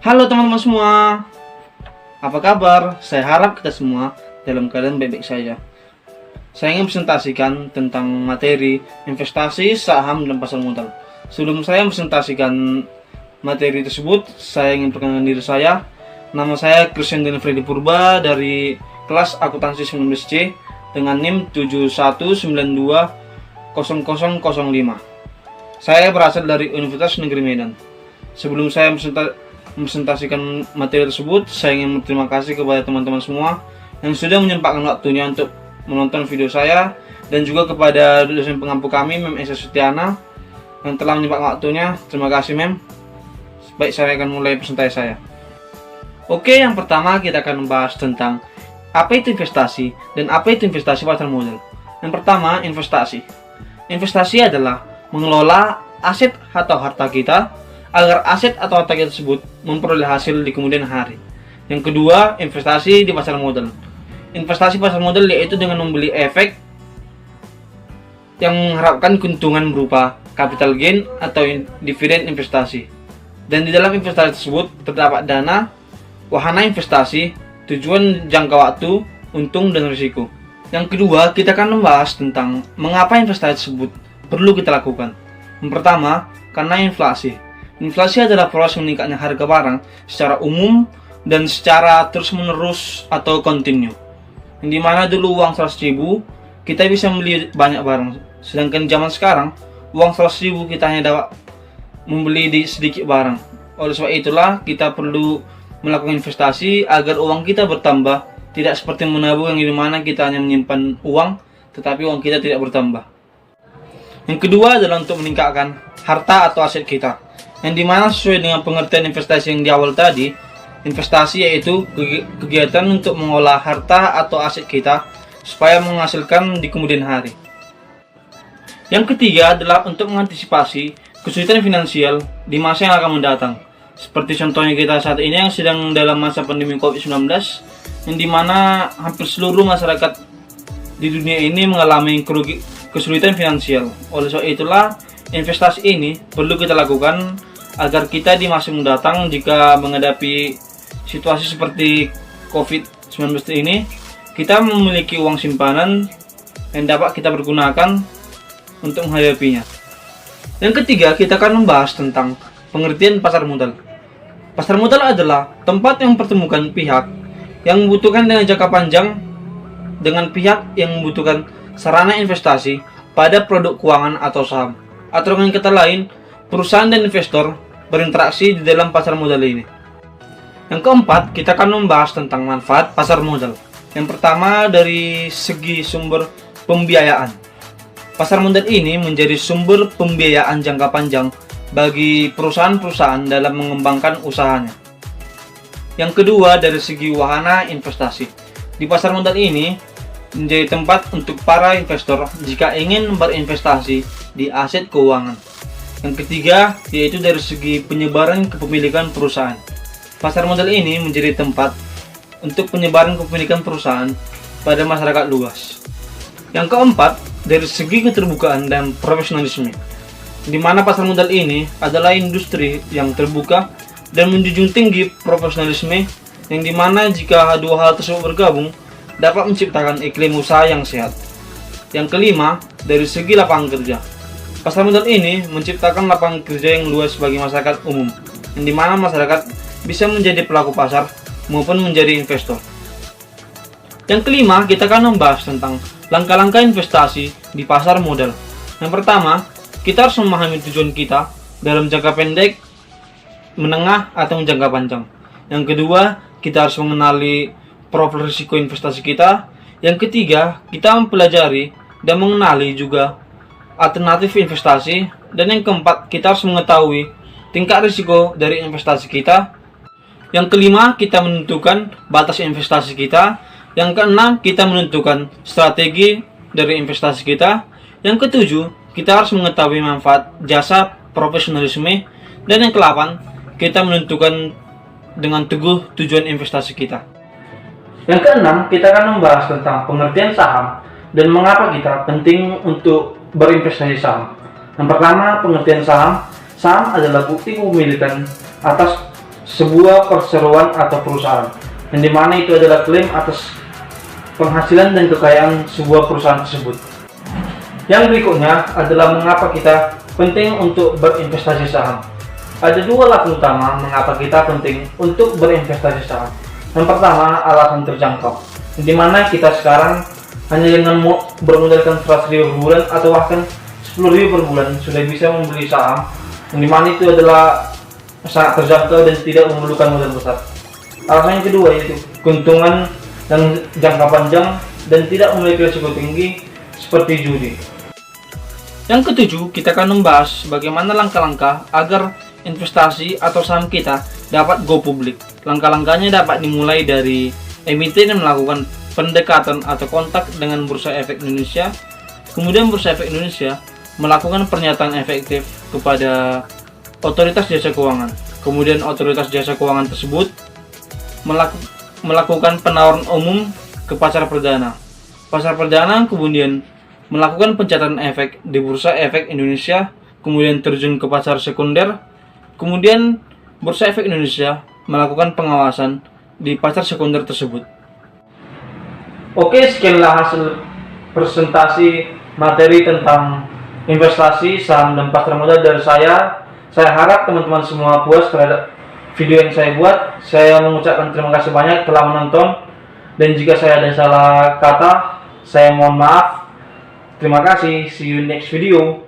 Halo teman-teman semua, apa kabar? Saya harap kita semua dalam keadaan baik-baik saja. Saya ingin presentasikan tentang materi investasi, saham, dan pasar modal. Sebelum saya presentasikan materi tersebut, saya ingin perkenalkan diri saya. Nama saya Christian Daniel Freddy Purba dari kelas akuntansi 19C dengan NIM 71920005. Saya berasal dari Universitas Negeri Medan. Sebelum saya presentasikan materi tersebut, saya ingin berterima kasih kepada teman-teman semua yang sudah menyempatkan waktunya untuk menonton video saya, dan juga kepada dosen pengampu kami, Mem Esa Sutiana, yang telah menyempatkan waktunya. Terima kasih, Mem. Baik, saya akan mulai presentasi saya. Oke, yang pertama kita akan membahas tentang apa itu investasi dan apa itu investasi pasar modal. Yang pertama, investasi. Investasi adalah mengelola aset atau harta kita agar aset atau harta kita tersebut memperoleh hasil di kemudian hari. Yang kedua, investasi di pasar modal. Investasi pasar modal yaitu dengan membeli efek yang mengharapkan keuntungan berupa capital gain atau dividen investasi. Dan di dalam investasi tersebut terdapat dana, wahana investasi, tujuan jangka waktu, untung, dan risiko. Yang kedua, kita akan membahas tentang mengapa investasi tersebut perlu kita lakukan. Yang pertama, karena inflasi. Inflasi adalah proses meningkatnya harga barang secara umum dan secara terus-menerus atau kontinu. Yang dimana dulu uang 100.000 kita bisa membeli banyak barang, sedangkan zaman sekarang uang 100.000 kita hanya dapat membeli di sedikit barang. Oleh sebab itulah kita perlu melakukan investasi agar uang kita bertambah, tidak seperti menabung yang dimana kita hanya menyimpan uang tetapi uang kita tidak bertambah. Yang kedua adalah untuk meningkatkan harta atau aset kita, yang dimana sesuai dengan pengertian investasi yang di awal tadi, investasi yaitu kegiatan untuk mengolah harta atau aset kita supaya menghasilkan di kemudian hari. Yang ketiga adalah untuk mengantisipasi kesulitan finansial di masa yang akan mendatang, seperti contohnya kita saat ini yang sedang dalam masa pandemi COVID-19, yang dimana hampir seluruh masyarakat di dunia ini mengalami kesulitan finansial. Oleh sebab itulah investasi ini perlu kita lakukan agar kita di masa mendatang jika menghadapi situasi seperti COVID-19 ini, kita memiliki uang simpanan yang dapat kita pergunakan untuk menghadapinya. Yang ketiga, kita akan membahas tentang pengertian pasar modal. Pasar modal adalah tempat yang mempertemukan pihak yang membutuhkan dengan jangka panjang dengan pihak yang membutuhkan sarana investasi pada produk keuangan atau saham. Atau dengan kata lain, perusahaan dan investor berinteraksi di dalam pasar modal ini. Yang keempat, kita akan membahas tentang manfaat pasar modal. Yang pertama, dari segi sumber pembiayaan. Pasar modal ini menjadi sumber pembiayaan jangka panjang bagi perusahaan-perusahaan dalam mengembangkan usahanya. Yang kedua, dari segi wahana investasi. Di pasar modal ini menjadi tempat untuk para investor jika ingin berinvestasi di aset keuangan. Yang ketiga, yaitu dari segi penyebaran kepemilikan perusahaan. Pasar modal ini menjadi tempat untuk penyebaran kepemilikan perusahaan pada masyarakat luas. Yang keempat, dari segi keterbukaan dan profesionalisme, di mana pasar modal ini adalah industri yang terbuka dan menjunjung tinggi profesionalisme, yang dimana jika dua hal tersebut bergabung dapat menciptakan iklim usaha yang sehat. Yang kelima, dari segi lapangan kerja. Pasar modal ini menciptakan lapangan kerja yang luas bagi masyarakat umum, yang dimana masyarakat bisa menjadi pelaku pasar maupun menjadi investor. Yang kelima, kita akan membahas tentang langkah-langkah investasi di pasar modal. Yang pertama, kita harus memahami tujuan kita dalam jangka pendek, menengah, atau jangka panjang. Yang kedua, kita harus mengenali profil risiko investasi kita. Yang ketiga, kita mempelajari dan mengenali juga alternatif investasi. Dan yang keempat, kita harus mengetahui tingkat risiko dari investasi kita. Yang kelima, kita menentukan batas investasi kita. Yang keenam, kita menentukan strategi dari investasi kita. Yang ketujuh, kita harus mengetahui manfaat jasa profesionalisme. Dan yang kedelapan, kita menentukan dengan teguh tujuan investasi kita. Yang keenam, kita akan membahas tentang pengertian saham dan mengapa kita penting untuk berinvestasi saham. Yang pertama, pengertian saham. Saham adalah bukti kepemilikan atas sebuah perseroan atau perusahaan, yang dimana itu adalah klaim atas penghasilan dan kekayaan sebuah perusahaan tersebut. Yang berikutnya adalah mengapa kita penting untuk berinvestasi saham. Ada dua alasan utama mengapa kita penting untuk berinvestasi saham. Yang pertama, alasan terjangkau, di mana kita sekarang hanya dengan bermodalkan 100.000 per bulan atau bahkan 10.000 per bulan sudah bisa membeli saham, yang dimana itu adalah sangat terjangkau dan tidak memerlukan modal besar. Alasan yang kedua yaitu keuntungan dan jangka panjang dan tidak memiliki risiko tinggi seperti judi. Yang ketujuh, kita akan membahas bagaimana langkah-langkah agar investasi atau saham kita dapat go publik. Langkah-langkahnya dapat dimulai dari emiten yang melakukan pendekatan atau kontak dengan Bursa Efek Indonesia. Kemudian Bursa Efek Indonesia melakukan pernyataan efektif kepada otoritas jasa keuangan. Kemudian otoritas jasa keuangan tersebut melakukan penawaran umum ke pasar perdana. Pasar perdana kemudian melakukan pencatatan efek di Bursa Efek Indonesia, kemudian terjun ke pasar sekunder. Kemudian Bursa Efek Indonesia melakukan pengawasan di pasar sekunder tersebut. Oke, sekianlah hasil presentasi materi tentang investasi, saham, dan pasar modal dari saya. Saya harap teman-teman semua puas terhadap video yang saya buat. Saya mengucapkan terima kasih banyak telah menonton, dan jika saya ada salah kata, saya mohon maaf. Terima kasih, see you next video.